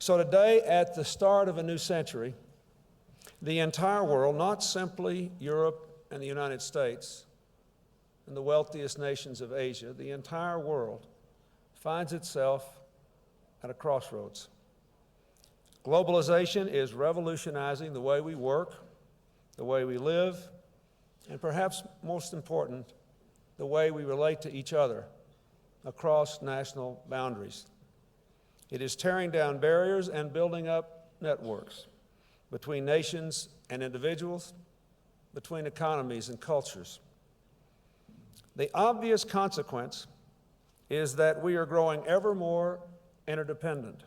So today, at the start of a new century, the entire world, not simply Europe and the United States and the wealthiest nations of Asia, the entire world finds itself at a crossroads. Globalization is revolutionizing the way we work, the way we live, and perhaps most important, the way we relate to each other across national boundaries. It is tearing down barriers and building up networks between nations and individuals, between economies and cultures. The obvious consequence is that we are growing ever more interdependent,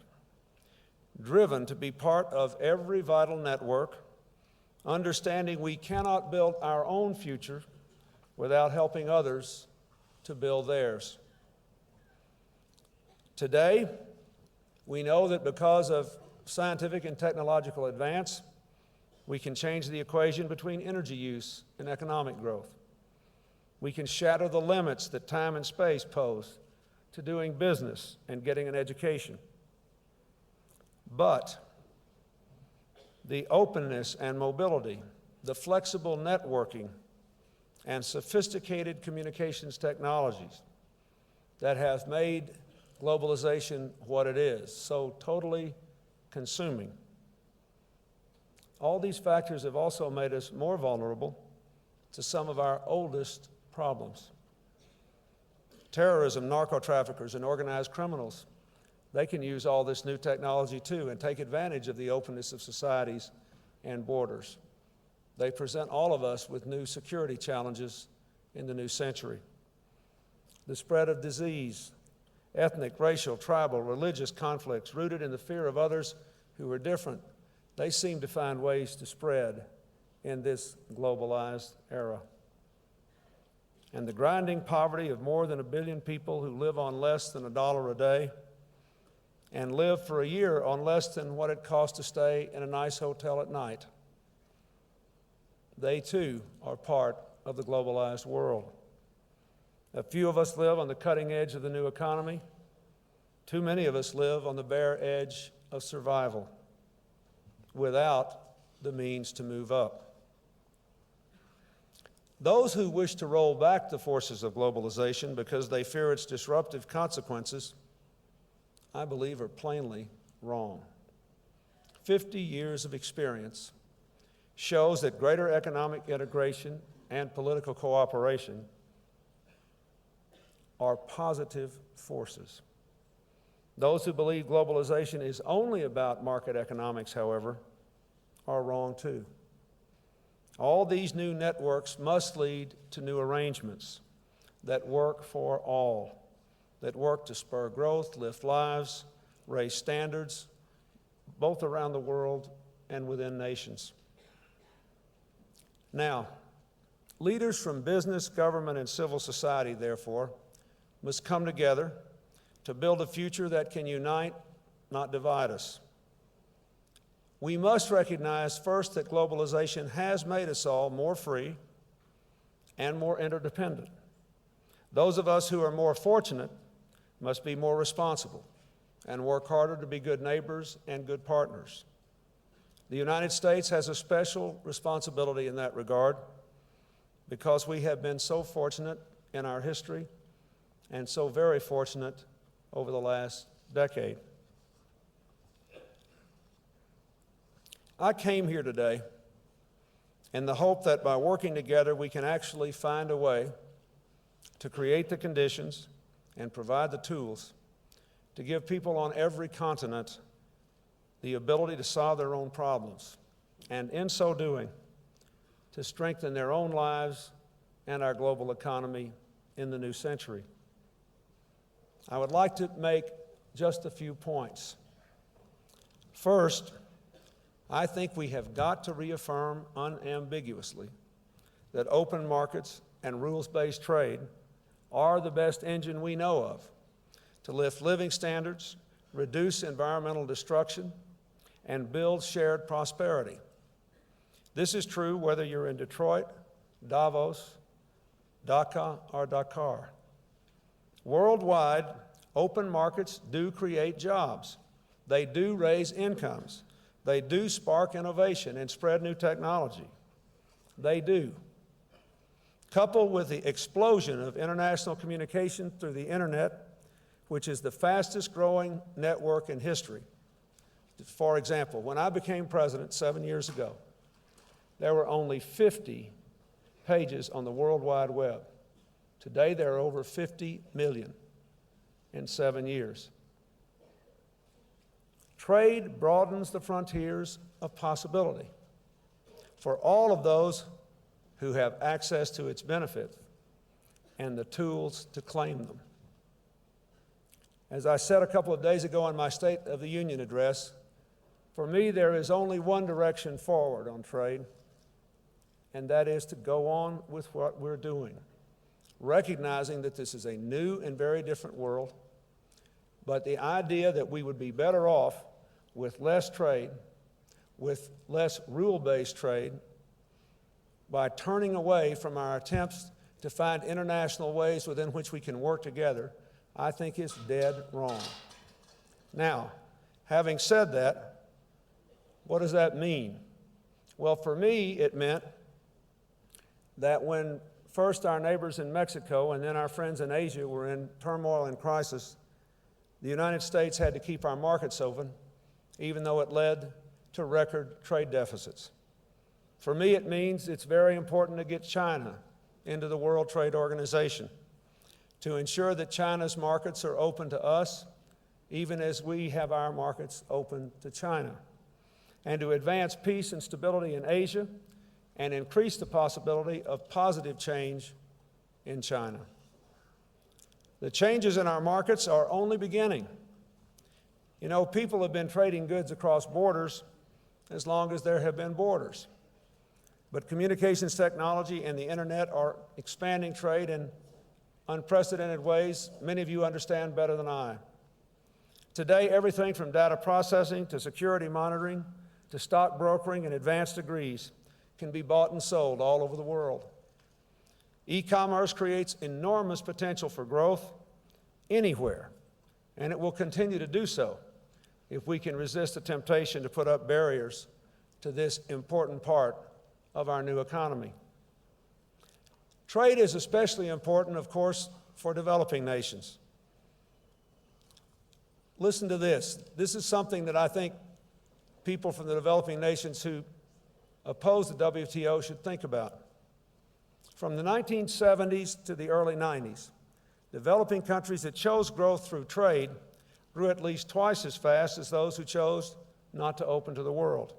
driven to be part of every vital network, understanding we cannot build our own future without helping others to build theirs. Today, we know that because of scientific and technological advance, we can change the equation between energy use and economic growth. We can shatter the limits that time and space pose to doing business and getting an education. But the openness and mobility, the flexible networking, and sophisticated communications technologies that have made globalization what it is, so totally consuming. All these factors have also made us more vulnerable to some of our oldest problems. Terrorism, narco-traffickers, and organized criminals, they can use all this new technology too and take advantage of the openness of societies and borders. They present all of us with new security challenges in the new century. The spread of disease, ethnic, racial, tribal, religious conflicts rooted in the fear of others who are different, they seem to find ways to spread in this globalized era. And the grinding poverty of more than 1 billion people who live on less than $1 a day and live for a year on less than what it costs to stay in a nice hotel at night. They too are part of the globalized world. A few of us live on the cutting edge of the new economy. Too many of us live on the bare edge of survival without the means to move up. Those who wish to roll back the forces of globalization because they fear its disruptive consequences, I believe, are plainly wrong. 50 years of experience shows that greater economic integration and political cooperation are positive forces. Those who believe globalization is only about market economics, however, are wrong too. All these new networks must lead to new arrangements that work for all, that work to spur growth, lift lives, raise standards, both around the world and within nations. Now, leaders from business, government, and civil society, therefore, must come together to build a future that can unite, not divide us. We must recognize first that globalization has made us all more free and more interdependent. Those of us who are more fortunate must be more responsible and work harder to be good neighbors and good partners. The United States has a special responsibility in that regard because we have been so fortunate in our history and so very fortunate over the last decade. I came here today in the hope that by working together we can actually find a way to create the conditions and provide the tools to give people on every continent the ability to solve their own problems, and in so doing, to strengthen their own lives and our global economy in the new century. I would like to make just a few points. First, I think we have got to reaffirm unambiguously that open markets and rules-based trade are the best engine we know of to lift living standards, reduce environmental destruction, and build shared prosperity. This is true whether you're in Detroit, Davos, Dhaka, or Dakar. Worldwide, open markets do create jobs, They do raise incomes. They do spark innovation and spread new technology. They do. Coupled with the explosion of international communication through the internet, which is the fastest growing network in history. For example, when I became president 7 years ago, there were only 50 pages on the World Wide Web. Today, there are over 50 million in 7 years. Trade broadens the frontiers of possibility for all of those who have access to its benefits and the tools to claim them. As I said a couple of days ago in my State of the Union address, for me there is only one direction forward on trade, and that is to go on with what we're doing, recognizing that this is a new and very different world, but the idea that we would be better off with less trade, with less rule-based trade, by turning away from our attempts to find international ways within which we can work together, I think is dead wrong. Now, having said that, what does that mean? Well, for me, it meant that when first our neighbors in Mexico and then our friends in Asia were in turmoil and crisis, the United States had to keep our markets open, even though it led to record trade deficits. For me, it means it's very important to get China into the World Trade Organization, to ensure that China's markets are open to us, even as we have our markets open to China, and to advance peace and stability in Asia and increase the possibility of positive change in China. The changes in our markets are only beginning. You know, people have been trading goods across borders as long as there have been borders. But communications technology and the internet are expanding trade in unprecedented ways many of you understand better than I. Today, everything from data processing to security monitoring to stock brokering and advanced degrees can be bought and sold all over the world. E-commerce creates enormous potential for growth anywhere, and it will continue to do so if we can resist the temptation to put up barriers to this important part of our new economy. Trade is especially important, of course, for developing nations. Listen to this. This is something that I think people from the developing nations who oppose the WTO should think about. From the 1970s to the early 90s, developing countries that chose growth through trade grew at least twice as fast as those who chose not to open to the world.